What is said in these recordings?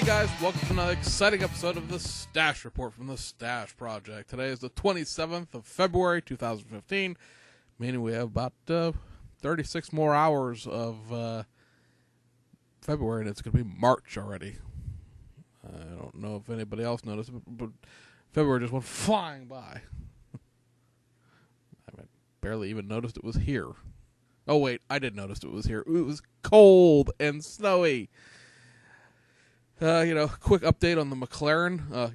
guys, welcome to another exciting episode of the Stash Report from the Stash Project. Today is the 27th of February, 2015, meaning we have about 36 more hours of February, and it's going to be March already. I don't know if anybody else noticed, but February just went flying by. I barely even noticed it was here. Oh, wait, I did notice it was here. It was cold and snowy. Quick update on the McLaren. I'm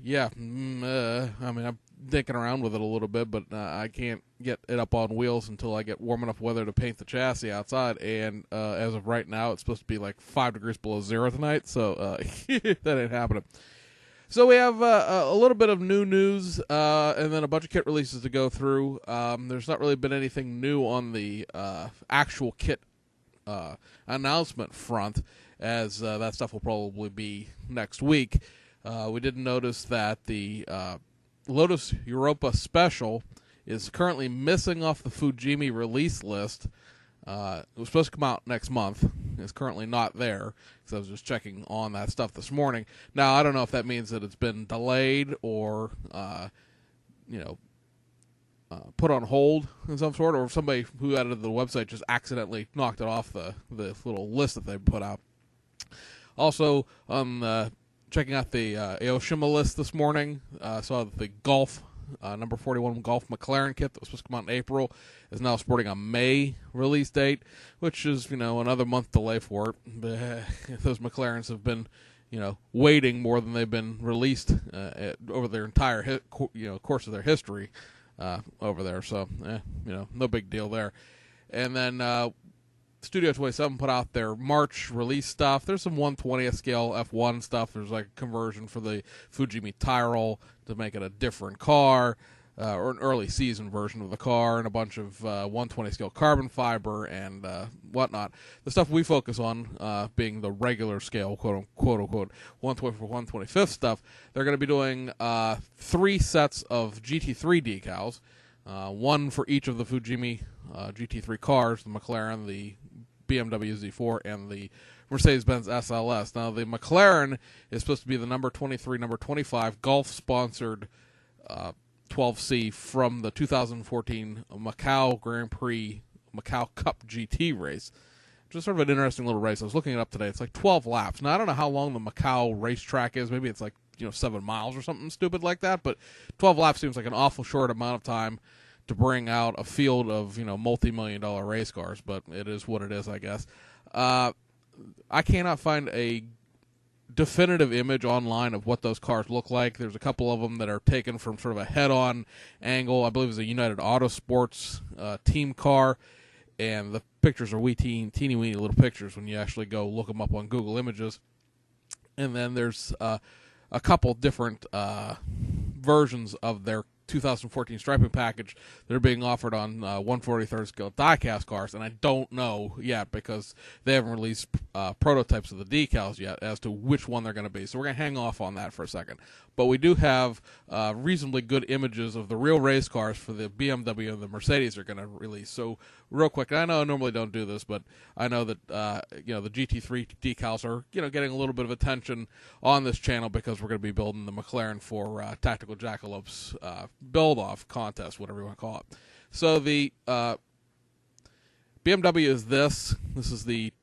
dinking around with it a little bit, but I can't get it up on wheels until I get warm enough weather to paint the chassis outside. And as of right now, it's supposed to be like 5 degrees below zero tonight, so that ain't happening. So we have a little bit of new news and then a bunch of kit releases to go through. There's not really been anything new on the actual kit announcement front, as that stuff will probably be next week. We did notice that the Lotus Europa Special is currently missing off the Fujimi release list. It was supposed to come out next month. It's currently not there, because I was just checking on that stuff this morning. Now, I don't know if that means that it's been delayed or, put on hold in some sort, or if somebody who edited the website just accidentally knocked it off the little list that they put out. Also, checking out the Oshima list this morning, saw that the Golf, number 41 Golf McLaren kit that was supposed to come out in April is now sporting a May release date, which is, another month delay for it. But those McLarens have been, waiting more than they've been released over their entire, course of their history over there. So, no big deal there. And then Studio 27 put out their March release stuff. There's some 1/20th scale F1 stuff. There's like a conversion for the Fujimi Tyrol to make it a different car, or an early season version of the car, and a bunch of 1/20 scale carbon fiber and whatnot. The stuff we focus on being the regular scale, quote unquote, 1/24, 1/25 stuff. They're going to be doing 3 sets of GT3 decals, one for each of the Fujimi GT3 cars, the McLaren, the BMW Z4, and the Mercedes-Benz SLS. Now, the McLaren is supposed to be the number 23, number 25 Golf-sponsored 12C from the 2014 Macau Grand Prix Macau Cup GT race. Just sort of an interesting little race. I was looking it up today. It's like 12 laps. Now, I don't know how long the Macau racetrack is. Maybe it's like 7 miles or something stupid like that, but 12 laps seems like an awful short amount of time to bring out a field of multi-million-dollar race cars, but it is what it is, I guess. I cannot find a definitive image online of what those cars look like. There's a couple of them that are taken from sort of a head-on angle. I believe it's a United Autosports team car, and the pictures are teeny-weeny little pictures when you actually go look them up on Google Images. And then there's a couple different versions of their 2014 striping package that are being offered on 1/43rd scale diecast cars, and I don't know yet because they haven't released prototypes of the decals yet as to which one they're going to be. So we're going to hang off on that for a second. But we do have reasonably good images of the real race cars for the BMW and the Mercedes are going to release. So real quick, and I know I normally don't do this, but I know that the GT3 decals are getting a little bit of attention on this channel because we're going to be building the McLaren for Tactical Jackalopes build-off contest, whatever you want to call it. So the BMW is this. This is the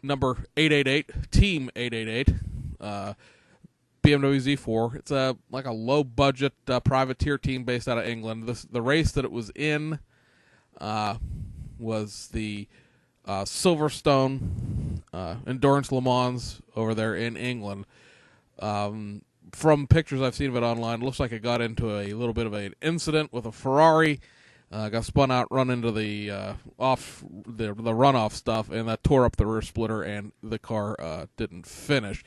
number 888, Team 888, BMW Z4. It's like a low-budget privateer team based out of England. The race that it was in was the Silverstone Endurance Le Mans over there in England. From pictures I've seen of it online, it looks like it got into a little bit of an incident with a Ferrari, got spun out, run into the runoff stuff, and that tore up the rear splitter, and the car didn't finish.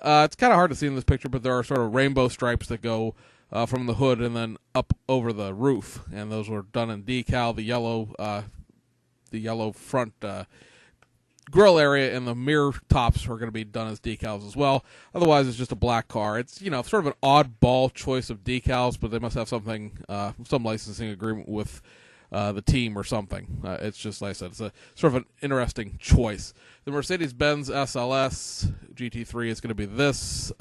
It's kind of hard to see in this picture, but there are sort of rainbow stripes that go from the hood and then up over the roof, and those were done in decal. The yellow front grill area and the mirror tops are going to be done as decals as well. Otherwise, it's just a black car. It's sort of an oddball choice of decals, but they must have something, some licensing agreement with the team or something. It's just, like I said, it's a sort of an interesting choice. The Mercedes-Benz SLS GT3 is going to be this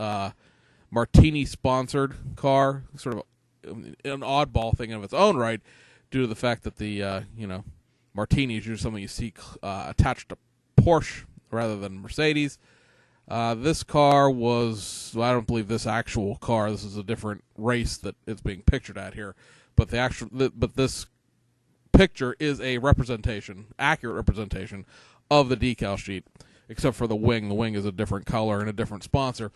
Martini-sponsored car, sort of an oddball thing of its own right, due to the fact that the Martini is usually something you see attached to Porsche rather than Mercedes. This car was, well, I don't believe this actual car. This is a different race that it's being pictured at here. But this picture is a accurate representation of the decal sheet, except for the wing. The wing is a different color and a different sponsor.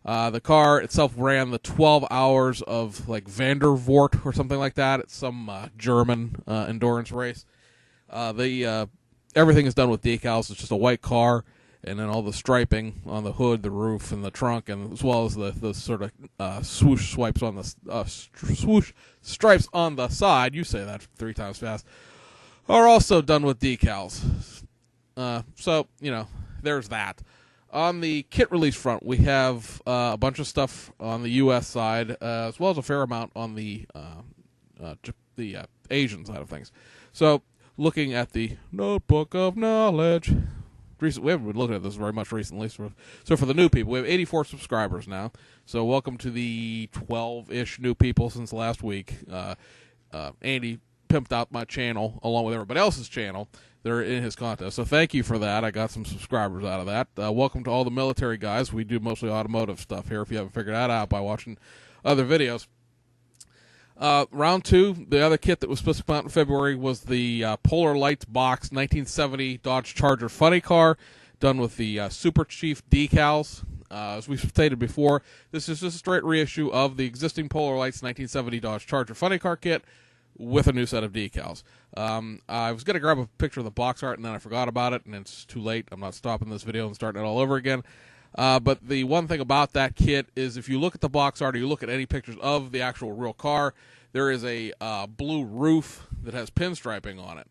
The car itself ran the 12 hours of like Vandervoort or something like that. It's some German endurance race. Everything is done with decals. It's just a white car, and then all the striping on the hood, the roof, and the trunk, and as well as the sort of swoosh stripes on the side. You say that 3 times fast. Are also done with decals. So there's that. On the kit release front, we have a bunch of stuff on the U.S. side, as well as a fair amount on the Asian side of things. So, looking at the Notebook of Knowledge, we haven't been looking at this very much recently. So for the new people, we have 84 subscribers now. So welcome to the 12-ish new people since last week. Andy pimped out my channel along with everybody else's channel. They're in his contest. So thank you for that. I got some subscribers out of that. Welcome to all the military guys. We do mostly automotive stuff here, if you haven't figured that out by watching other videos. Round 2, the other kit that was supposed to come out in February was the Polar Lights box 1970 Dodge Charger funny car, done with the Super Chief decals. As we've stated before, this is just a straight reissue of the existing Polar Lights 1970 Dodge Charger funny car kit with a new set of decals. I was going to grab a picture of the box art, and then I forgot about it, and it's too late. I'm not stopping this video and starting it all over again. But the one thing about that kit is if you look at the box art or you look at any pictures of the actual real car, there is a blue roof that has pinstriping on it.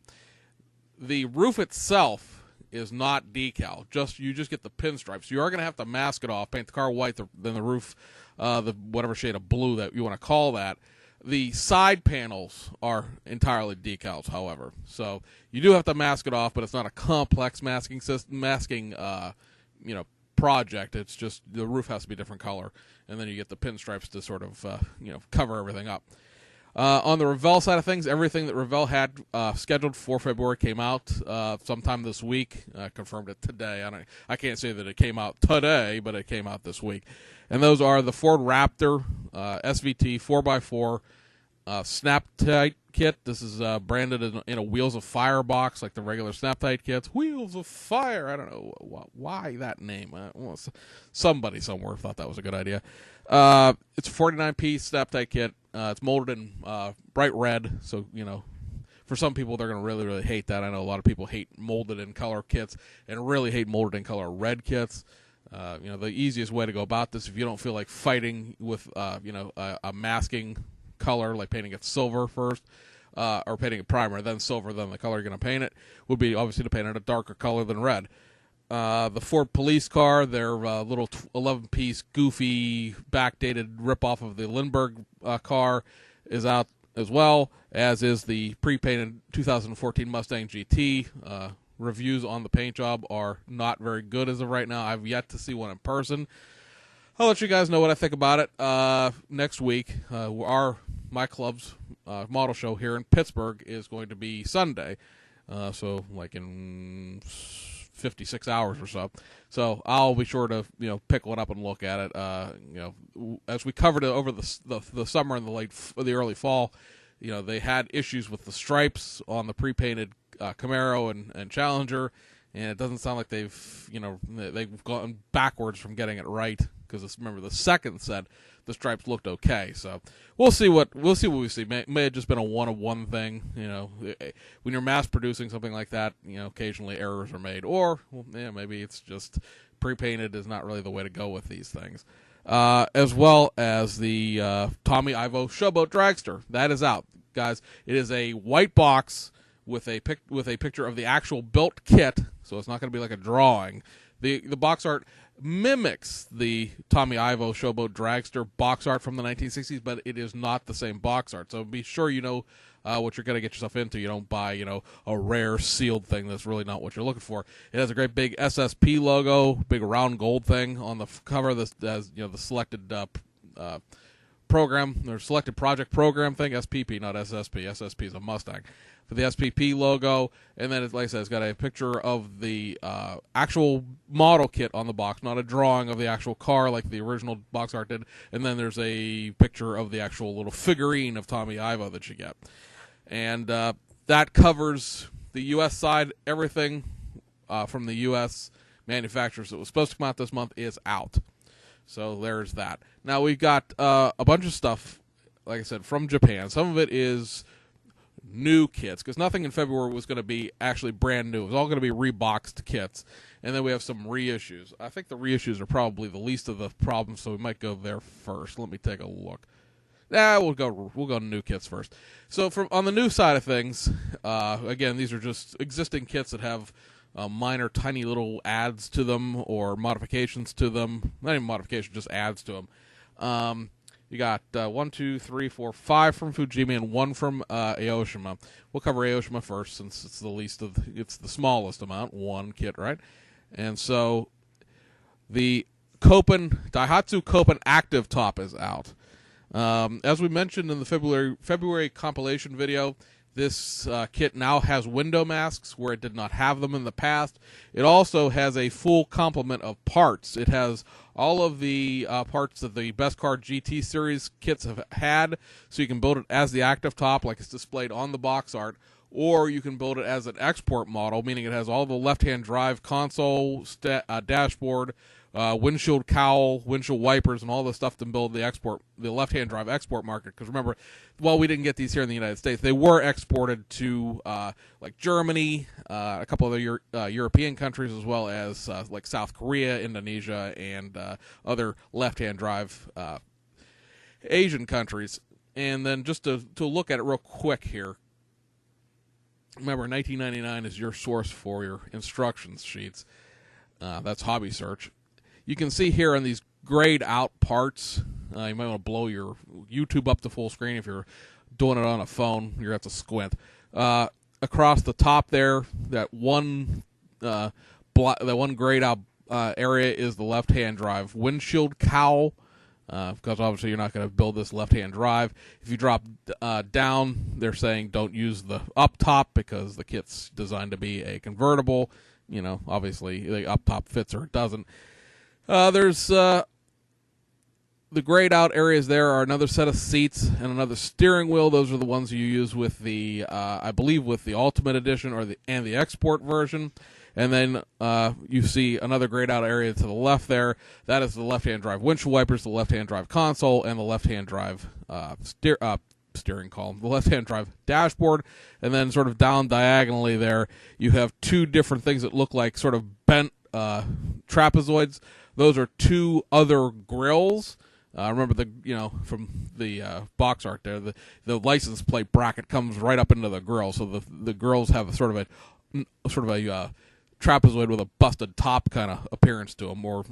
The roof itself is not decal. You just get the pinstripes. You are going to have to mask it off, paint the car white, then the roof, whatever shade of blue that you want to call that. The side panels are entirely decals, however. So you do have to mask it off, but it's not a complex masking project. It's just the roof has to be a different color, and then you get the pinstripes to sort of cover everything up. On the Revell side of things, everything that Revell had scheduled for February came out sometime this week. Confirmed it today. I can't say that it came out today, but it came out this week. And those are the Ford Raptor SVT 4x4 Snap-Tight kit. This is branded in a Wheels of Fire box, like the regular Snap-Tight kits. Wheels of Fire. I don't know why that name. Somebody somewhere thought that was a good idea. It's a 49-piece Snap-Tight kit. It's molded in bright red, so, for some people, they're going to really, really hate that. I know a lot of people hate molded in color kits and really hate molded in color red kits. The easiest way to go about this, if you don't feel like fighting with, a masking color, like painting it silver first, or painting it primer, then silver, then the color you're going to paint it, would be obviously to paint it a darker color than red. The Ford police car, their little 11-piece, goofy, backdated ripoff of the Lindbergh car is out as well, as is the pre-painted 2014 Mustang GT. Reviews on the paint job are not very good as of right now. I've yet to see one in person. I'll let you guys know what I think about it next week. My club's model show here in Pittsburgh is going to be Sunday, so like in 56 hours or so. So I'll be sure to pick one up and look at it. As we covered it over the summer and the early fall, they had issues with the stripes on the pre-painted Camaro and Challenger, and it doesn't sound like they've gone backwards from getting it right, because remember the second set the stripes looked okay. So we'll see what we see. May have just been a one-of-one thing. When you're mass producing something like that, occasionally errors are made, or maybe it's just pre-painted is not really the way to go with these things. As well as the Tommy Ivo Showboat Dragster. That is out, guys. It is a white box with a picture of the actual built kit, so it's not going to be like a drawing. The box art mimics the Tommy Ivo Showboat Dragster box art from the 1960s, but it is not the same box art. So be sure you know what you're going to get yourself into. You don't buy, a rare sealed thing that's really not what you're looking for. It has a great big SSP logo, big round gold thing on the cover. This has, the selected program, or selected project program thing, SPP, not SSP. SSP is a Mustang. For the SPP logo, and then, like I said, it's got a picture of the actual model kit on the box, not a drawing of the actual car like the original box art did, and then there's a picture of the actual little figurine of Tommy Ivo that you get. And that covers the U.S. side. Everything from the U.S. manufacturers that was supposed to come out this month is out. So there's that. Now we've got a bunch of stuff, like I said, from Japan. Some of it is new kits, because nothing in February was going to be actually brand new. It was all going to be reboxed kits. And then we have some reissues. I think the reissues are probably the least of the problems, so we might go there first. Let me take a look. We'll go new kits first. So on the new side of things, again, these are just existing kits that have minor, tiny little adds to them or modifications to them. Not even modifications, just adds to them. You got 1, 2, 3, 4, 5 from Fujimi and 1 from Aoshima. We'll cover Aoshima first, since it's it's the smallest amount, one kit, right? And so the Daihatsu Koppen Active Top is out. As we mentioned in the February compilation video, this kit now has window masks where it did not have them in the past. It also has a full complement of parts. It has all of the parts that the Best Car GT series kits have had, so you can build it as the active top like it's displayed on the box art, or you can build it as an export model, meaning it has all the left-hand drive console, dashboard, windshield cowl, windshield wipers, and all the stuff to build the left-hand drive export market. Because remember, while we didn't get these here in the United States, they were exported to like Germany, a couple other European countries, as well as like South Korea, Indonesia, and other left-hand drive Asian countries. And then just to look at it real quick here, remember, 1999 is your source for your instructions sheets. That's Hobby Search. You can see here on these grayed out parts, you might want to blow your YouTube up to full screen. If you're doing it on a phone, you're going to have to squint. Across the top there, that one grayed out area is the left-hand drive windshield cowl, because obviously you're not going to build this left-hand drive. If you drop down, they're saying don't use the up top because the kit's designed to be a convertible. Obviously the up top fits or it doesn't. There's the grayed out areas there are another set of seats and another steering wheel. Those are the ones you use with the, I believe, with the Ultimate Edition and the export version. And then you see another grayed out area to the left there. That is the left-hand drive windshield wipers, the left-hand drive console, and the left-hand drive steering column, the left-hand drive dashboard. And then sort of down diagonally there, you have two different things that look like sort of bent trapezoids. Those are two other grills. Remember from the box art there, the license plate bracket comes right up into the grill. So the grills have a sort of a trapezoid with a busted top kind of appearance to them, or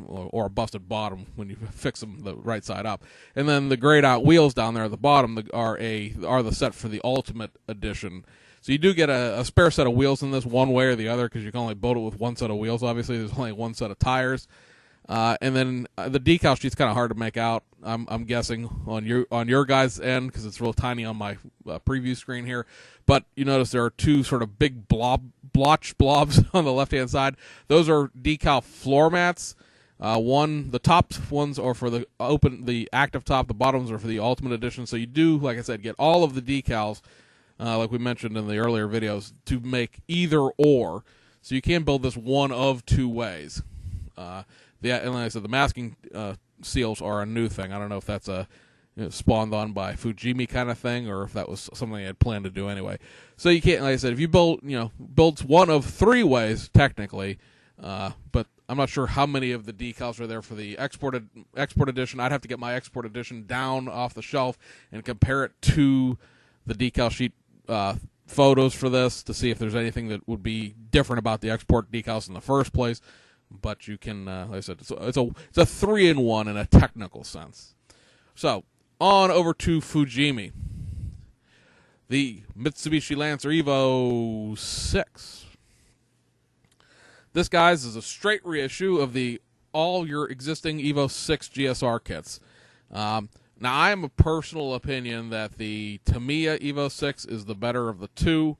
a busted bottom when you fix them the right side up. And then the grayed out wheels down there at the bottom are the set for the Ultimate Edition. So you do get a spare set of wheels in this, one way or the other, because you can only build it with one set of wheels. Obviously, there's only one set of tires. And then the decal sheet's kind of hard to make out, I'm guessing, on your guys' end, because it's real tiny on my preview screen here. But you notice there are two sort of big blotch blobs on the left-hand side. Those are decal floor mats. The top ones are for the active top. The bottoms are for the Ultimate Edition. So you do, like I said, get all of the decals, like we mentioned in the earlier videos, to make either or. So you can build this one of two ways. And like I said, the masking seals are a new thing. I don't know if that's spawned on by Fujimi kind of thing, or if that was something they had planned to do anyway. So you can't, like I said, if you build one of three ways technically, but I'm not sure how many of the decals are there for the export edition. I'd have to get my export edition down off the shelf and compare it to the decal sheet photos for this to see if there's anything that would be different about the export decals in the first place. But you can, like I said, it's a 3-in-1 in a technical sense. So, on over to Fujimi. The Mitsubishi Lancer Evo 6. This, guys, is a straight reissue of all your existing Evo 6 GSR kits. Now, I am a personal opinion that the Tamiya Evo 6 is the better of the two,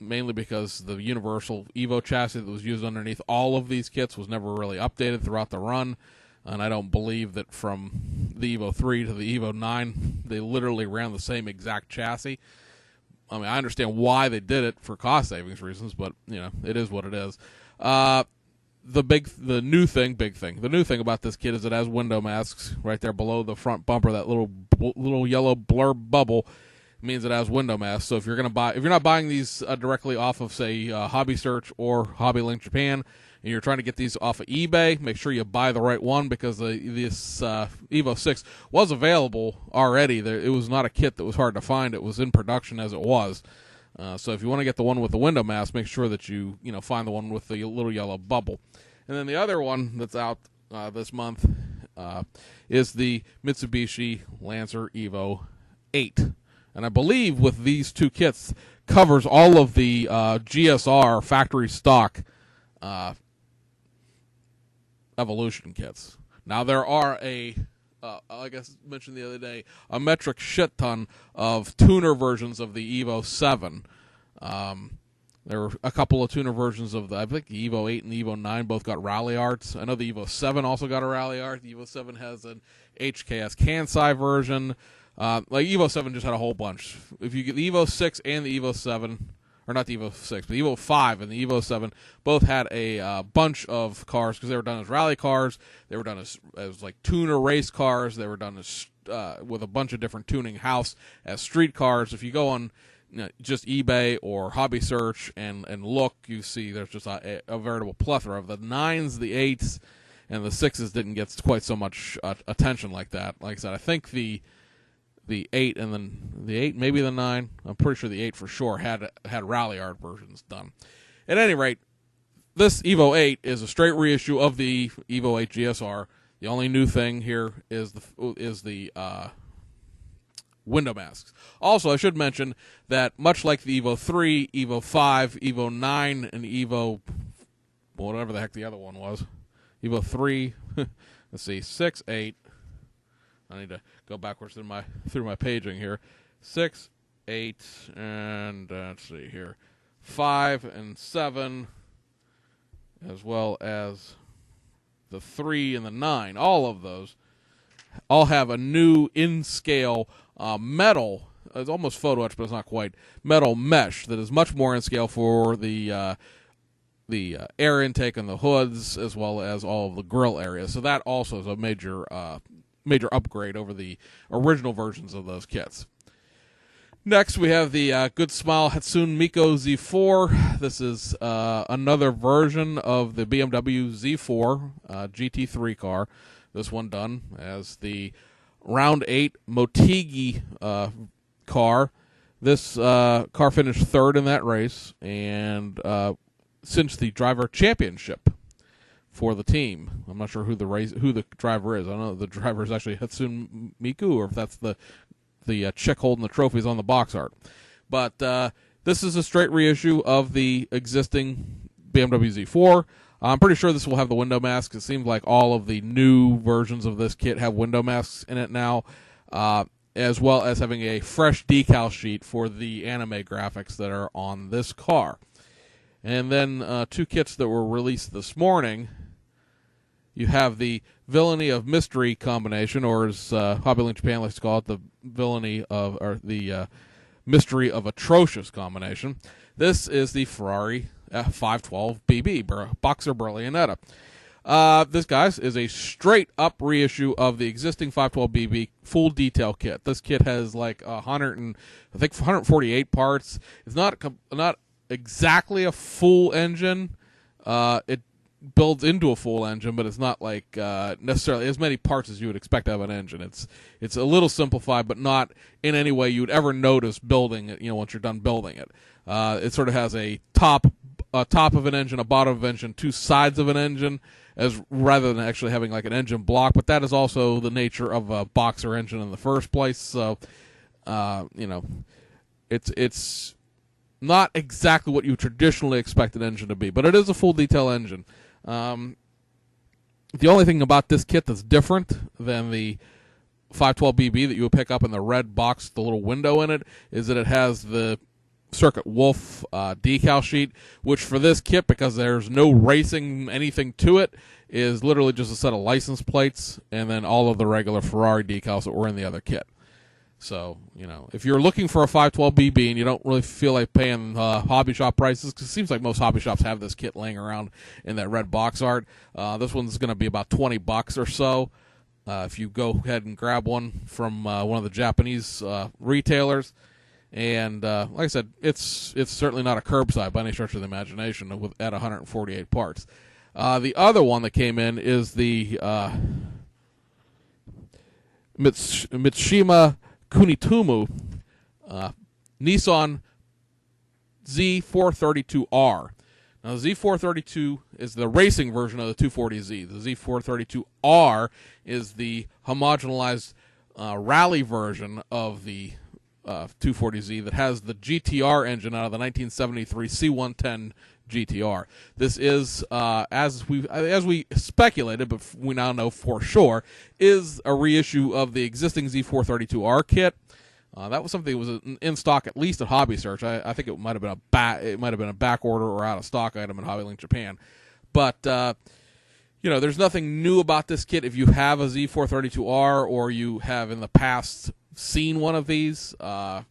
mainly because the universal Evo chassis that was used underneath all of these kits was never really updated throughout the run, and I don't believe that from the Evo 3 to the Evo 9, they literally ran the same exact chassis. I mean, I understand why they did it for cost savings reasons, but, you know, it is what it is. The new thing about this kit is it has window masks right there below the front bumper. That little yellow blurb bubble means it has window masks. So if you're not buying these directly off of, say, Hobby Search or Hobby Link Japan, and you're trying to get these off of eBay, make sure you buy the right one, because this Evo 6 was available already. It was not a kit that was hard to find. It was in production as it was. So if you want to get the one with the window mask, make sure that you find the one with the little yellow bubble. And then the other one that's out this month is the Mitsubishi Lancer Evo 8. And I believe with these two kits covers all of the GSR factory stock Evolution kits. Now there are like I mentioned the other day, a metric shit ton of tuner versions of the Evo 7. There were a couple of tuner versions of I think the Evo 8 and the Evo 9 both got rally arts. I know the Evo 7 also got a rally art. The Evo 7 has an HKS Kansai version. Like Evo 7 just had a whole bunch. If you get the Evo 6 and the Evo 7, or not the Evo 6, but the Evo 5 and the Evo 7 both had a bunch of cars, because they were done as rally cars, they were done as like tuner race cars, they were done as with a bunch of different tuning house as street cars. If you go on just eBay or Hobby Search and look, you see there's just a veritable plethora of the 9s, the 8s, and the 6s didn't get quite so much attention like that. Like I said, I think the 8 and then the 8, maybe the 9. I'm pretty sure the 8 for sure had rally art versions done. At any rate, this Evo 8 is a straight reissue of the Evo 8 GSR. The only new thing here is the window masks. Also, I should mention that much like the Evo 3, Evo 5, Evo 9, and Evo whatever the heck the other one was, Evo 3, let's see, 6, 8. I need to go backwards through my paging here. 6, 8, and let's see here, 5 and 7, as well as the 3 and the 9. All of those all have a new in-scale metal. It's almost photo etched, but it's not quite. Metal mesh that is much more in scale for the air intake on the hoods, as well as all of the grill areas. So that also is a major upgrade over the original versions of those kits. Next, we have the Good Smile Hatsune Miku Z4. This is another version of the BMW Z4 GT3 car. This one done as the Round 8 Motegi car. This car finished third in that race and cinched the driver championship for the team. I'm not sure who the driver is. I don't know if the driver is actually Hatsune Miku, or if that's the chick holding the trophies on the box art. But this is a straight reissue of the existing BMW Z4. I'm pretty sure this will have the window masks. It seems like all of the new versions of this kit have window masks in it now, as well as having a fresh decal sheet for the anime graphics that are on this car. And then two kits that were released this morning. You have the Villainy of Mystery combination, or as Hobby Link Japan likes to call it, the Villainy of, or the Mystery of Atrocious combination. This is the Ferrari F512 BB, Boxer Berlinetta. This, guys, is a straight-up reissue of the existing 512 BB full detail kit. This kit has like 148 parts. It's not exactly a full engine. builds into a full engine, but it's not like necessarily as many parts as you would expect to have an engine. It's a little simplified, but not in any way you would ever notice building it. Once you're done building it, it sort of has a top of an engine, a bottom of an engine, two sides of an engine, as rather than actually having like an engine block. But that is also the nature of a boxer engine in the first place. So, it's not exactly what you traditionally expect an engine to be, but it is a full detail engine. The only thing about this kit that's different than the 512BB that you would pick up in the red box, the little window in it, is that it has the Circuit Wolf decal sheet, which for this kit, because there's no racing anything to it, is literally just a set of license plates and then all of the regular Ferrari decals that were in the other kit. So, if you're looking for a 512BB and you don't really feel like paying hobby shop prices, because it seems like most hobby shops have this kit laying around in that red box art, this one's going to be about $20 or so. If you go ahead and grab one from one of the Japanese retailers. And like I said, it's certainly not a curbside by any stretch of the imagination at 148 parts. The other one that came in is the Mitsushima Kunitomu Nissan Z432R. Now, the Z432 is the racing version of the 240Z. The Z432R is the homogenized rally version of the 240Z that has the GTR engine out of the 1973 C110 GTR. This is, as we speculated, but we now know for sure, is a reissue of the existing Z432R kit. That was something that was in stock at least at Hobby Search. I think it might have been a back order or out of stock item in HobbyLink Japan. But there's nothing new about this kit. If you have a Z432R or you have in the past seen one of these, the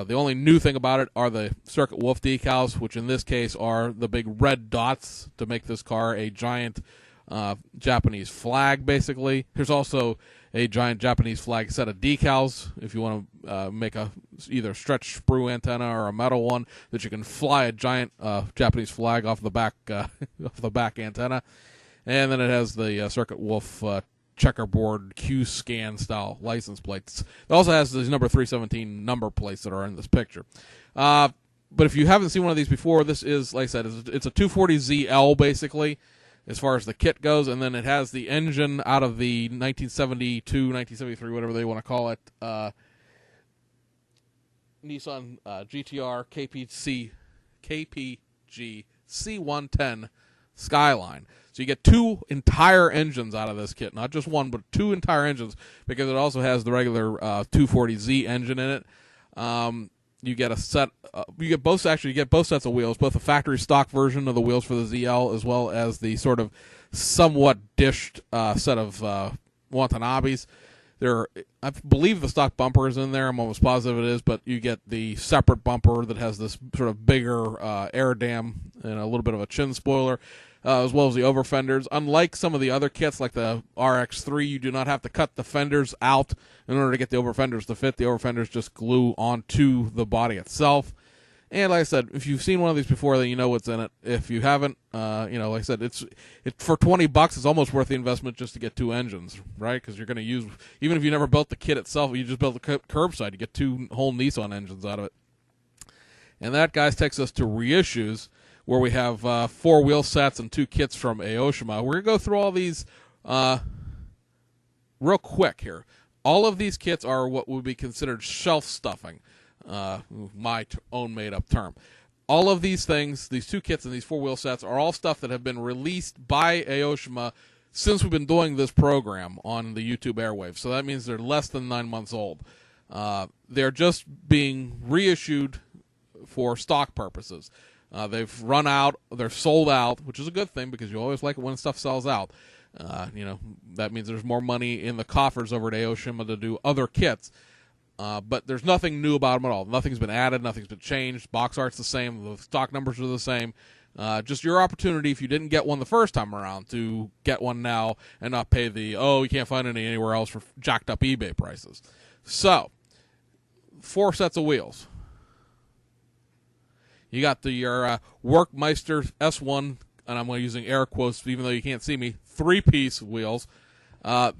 only new thing about it are the Circuit Wolf decals, which in this case are the big red dots to make this car a giant Japanese flag, basically. There's also a giant Japanese flag set of decals if you want to make a either stretch sprue antenna or a metal one that you can fly a giant Japanese flag off the back off the back antenna. And then it has the Circuit Wolf checkerboard Q-scan style license plates. It also has these number 317 number plates that are in this picture. But if you haven't seen one of these before, this is, like I said, it's a 240ZL basically as far as the kit goes, and then it has the engine out of the 1972, 1973, whatever they want to call it, Nissan GTR KPG C110 Skyline. So you get two entire engines out of this kit, not just one, but two entire engines, because it also has the regular 240Z engine in it. You get a set. You get both sets of wheels, both the factory stock version of the wheels for the ZL, as well as the sort of somewhat dished set of Watanabes. I believe the stock bumper is in there. I'm almost positive it is, but you get the separate bumper that has this sort of bigger air dam and a little bit of a chin spoiler, as well as the over fenders. Unlike some of the other kits, like the RX-3, you do not have to cut the fenders out in order to get the over fenders to fit. The over fenders just glue onto the body itself. And like I said, if you've seen one of these before, then you know what's in it. If you haven't, like I said, it's for $20. It's almost worth the investment just to get two engines, right? Because you're going to use, even if you never built the kit itself, you just built the curbside, you get two whole Nissan engines out of it. And that, guys, takes us to reissues, where we have 4 wheel sets and 2 kits from Oshima. We're going to go through all these real quick here. All of these kits are what would be considered shelf stuffing, my own made-up term. All of these things, these 2 kits and these 4 wheel sets, are all stuff that have been released by Oshima since we've been doing this program on the YouTube airwaves. So that means they're less than 9 months old. They're just being reissued for stock purposes. They've run out, they're sold out, which is a good thing because you always like it when stuff sells out. That means there's more money in the coffers over at Oshima to do other kits. But there's nothing new about them at all. Nothing's been added, nothing's been changed. Box art's the same, the stock numbers are the same. Just your opportunity, if you didn't get one the first time around, to get one now and not pay you can't find any anywhere else for jacked up eBay prices. So, 4 sets of wheels. You got your Workmeister S1 and I'm using air quotes even though you can't see me, 3-piece wheels.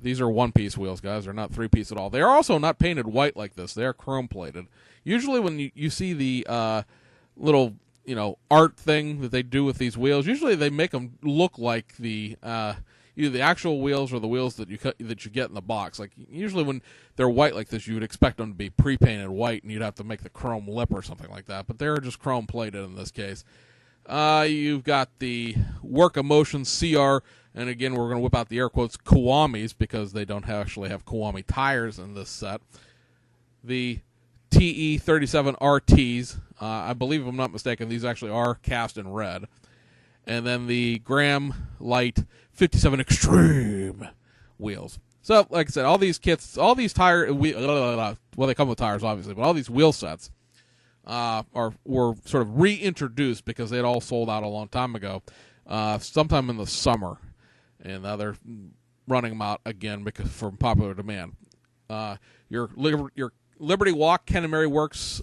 These are 1-piece wheels, guys. They're not 3-piece at all. They are also not painted white like this. They are chrome-plated. Usually when you see the little, art thing that they do with these wheels, usually they make them look like the either the actual wheels or the wheels that you get in the box. Like usually when they're white like this, you would expect them to be pre-painted white, and you'd have to make the chrome lip or something like that. But they're just chrome-plated in this case. You've got the Work Emotion CR, and again, we're going to whip out the air quotes, Kiwamis, because they don't actually have Kiwami tires in this set. The TE37 RTs, I believe, if I'm not mistaken, these actually are cast in red. And then the gramlight 57 Extreme wheels. So, like I said, all these kits, all these tire, well, they come with tires, obviously, but all these wheel sets were sort of reintroduced because they had all sold out a long time ago, sometime in the summer, and now they're running them out again because from popular demand. Your Liberty Walk Ken and Mary Works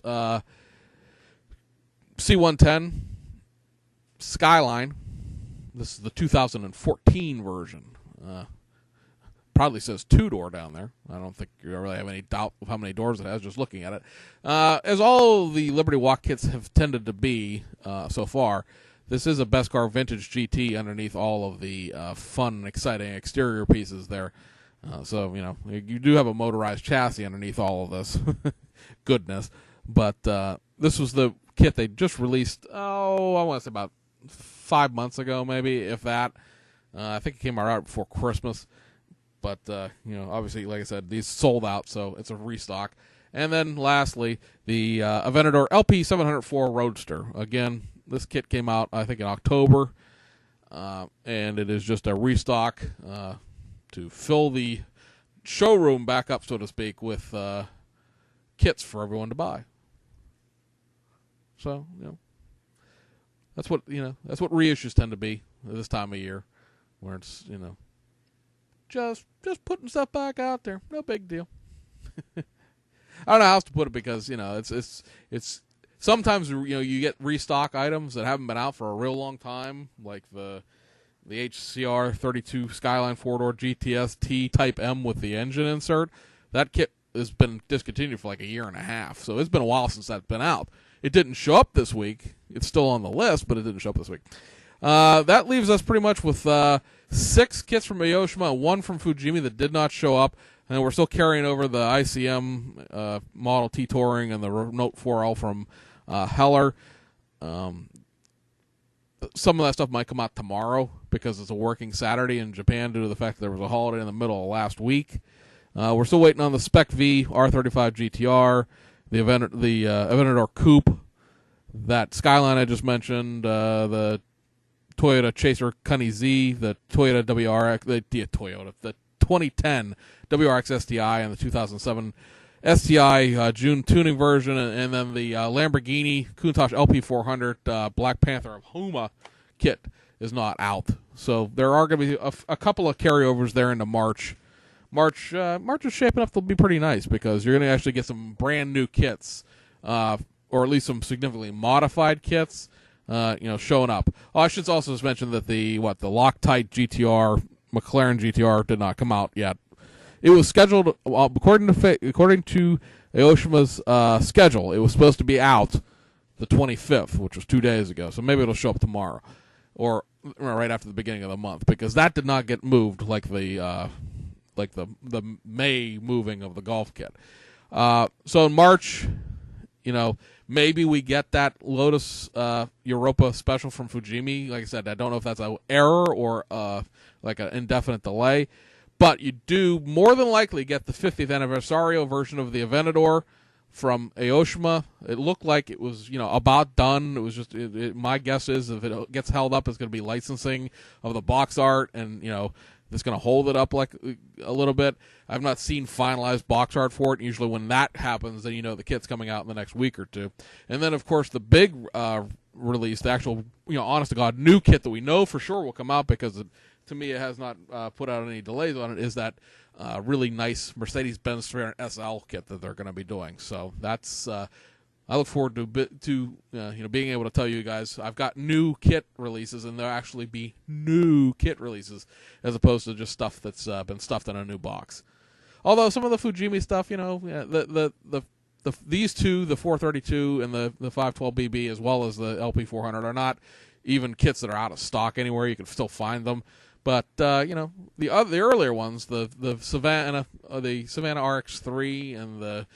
C110 Skyline. This is the 2014 version. Probably says 2-door down there. I don't think you really have any doubt of how many doors it has just looking at it. As all the Liberty Walk kits have tended to be so far, this is a Best Car Vintage GT underneath all of the fun and exciting exterior pieces there. So, you do have a motorized chassis underneath all of this goodness. But this was the kit they just released, I want to say about 5 months ago, maybe, if that. I think it came out before Christmas. But, obviously, like I said, these sold out, so it's a restock. And then, lastly, the Aventador LP704 Roadster. Again, this kit came out, I think, in October. And it is just a restock to fill the showroom back up, so to speak, with kits for everyone to buy. So, that's what reissues tend to be this time of year, where it's, just putting stuff back out there. No big deal. I don't know how else to put it because, it's sometimes, you get restock items that haven't been out for a real long time, like the HCR 32 Skyline 4-door GTS T Type M with the engine insert. That kit has been discontinued for like a year and a half, so it's been a while since that's been out. It didn't show up this week. It's still on the list, but it didn't show up this week. That leaves us pretty much with 6 kits from Oshima and 1 from Fujimi that did not show up. And we're still carrying over the ICM Model T Touring and the Renault 4L from Heller. Some of that stuff might come out tomorrow because it's a working Saturday in Japan due to the fact that there was a holiday in the middle of last week. We're still waiting on the Spec V R35 GTR, the Aventador Coupe, that Skyline I just mentioned, the Toyota Chaser Cunny Z, the Toyota WRX, the 2010 WRX STI, and the 2007 STI June tuning version, and then the Lamborghini Countach LP400 Black Panther of Huma kit is not out. So there are going to be a couple of carryovers there into March. March is shaping up to be pretty nice because you're going to actually get some brand new kits, or at least some significantly modified kits, showing up. Oh, I should also just mention that the Loctite GTR, McLaren GTR did not come out yet. It was scheduled, according to Oshima's schedule, it was supposed to be out the 25th, which was 2 days ago. So maybe it'll show up tomorrow, or right after the beginning of the month, because that did not get moved like the May moving of the golf kit. So in March, maybe we get that Lotus Europa special from Fujimi. Like I said, I don't know if that's an error or like an indefinite delay. But you do more than likely get the 50th Anniversario version of the Aventador from Oshima. It looked like it was, about done. It was just, my guess is if it gets held up, it's going to be licensing of the box art, and, it's going to hold it up like a little bit. I've not seen finalized box art for it. Usually when that happens, then the kit's coming out in the next week or two. And then, of course, the big release, the actual, honest-to-God new kit that we know for sure will come out because to me, it has not put out any delays on it, is that really nice Mercedes-Benz 300 SL kit that they're going to be doing. So that's I look forward to being able to tell you guys I've got new kit releases, and there'll actually be new kit releases as opposed to just stuff that's been stuffed in a new box. Although some of the Fujimi stuff, these two, the 432 and the 512BB, as well as the LP400, are not even kits that are out of stock anywhere. You can still find them. But the earlier ones, the Savannah RX3 and the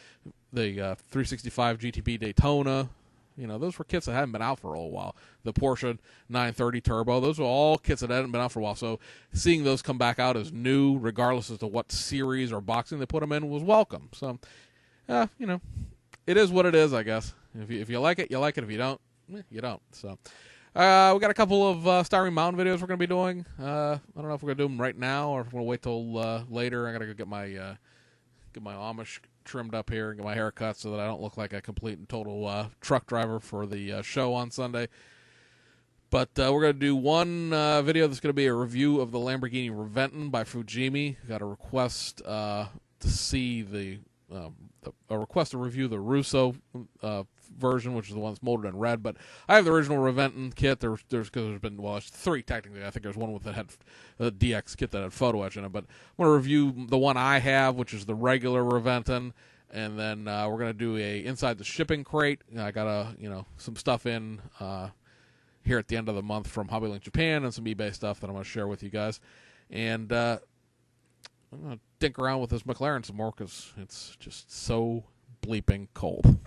365 GTB Daytona, those were kits that hadn't been out for a little while. The Porsche 930 Turbo, those were all kits that hadn't been out for a while. So seeing those come back out as new, regardless as to what series or boxing they put them in, was welcome. So, it is what it is, I guess. If you like it, you like it. If you don't, you don't. So. We got a couple of Styrene Mountain videos we're going to be doing. I don't know if we're going to do them right now or if we're going to wait till later. I got to go get my Amish trimmed up here and get my hair cut so that I don't look like a complete and total truck driver for the show on Sunday. But we're going to do one video that's going to be a review of the Lamborghini Reventon by Fujimi. Got a request to see a request to review the Russo version, which is the one that's molded in red. But I have the original Reventon kit. There's been it's three technically. I think there's one with that had a DX kit that had photo etch in it. But I'm going to review the one I have, which is the regular Reventon, and then we're going to do a inside the shipping crate. I got some stuff in here at the end of the month from Hobbylink Japan and some eBay stuff that I'm going to share with you guys. And I'm going to dink around with this McLaren some more because it's just so bleeping cold.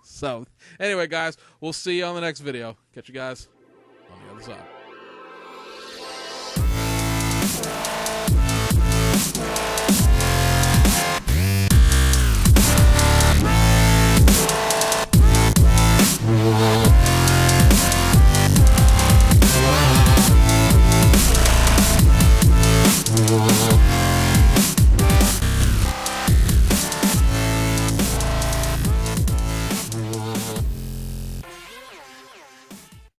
So, anyway, guys, we'll see you on the next video. Catch you guys on the other side.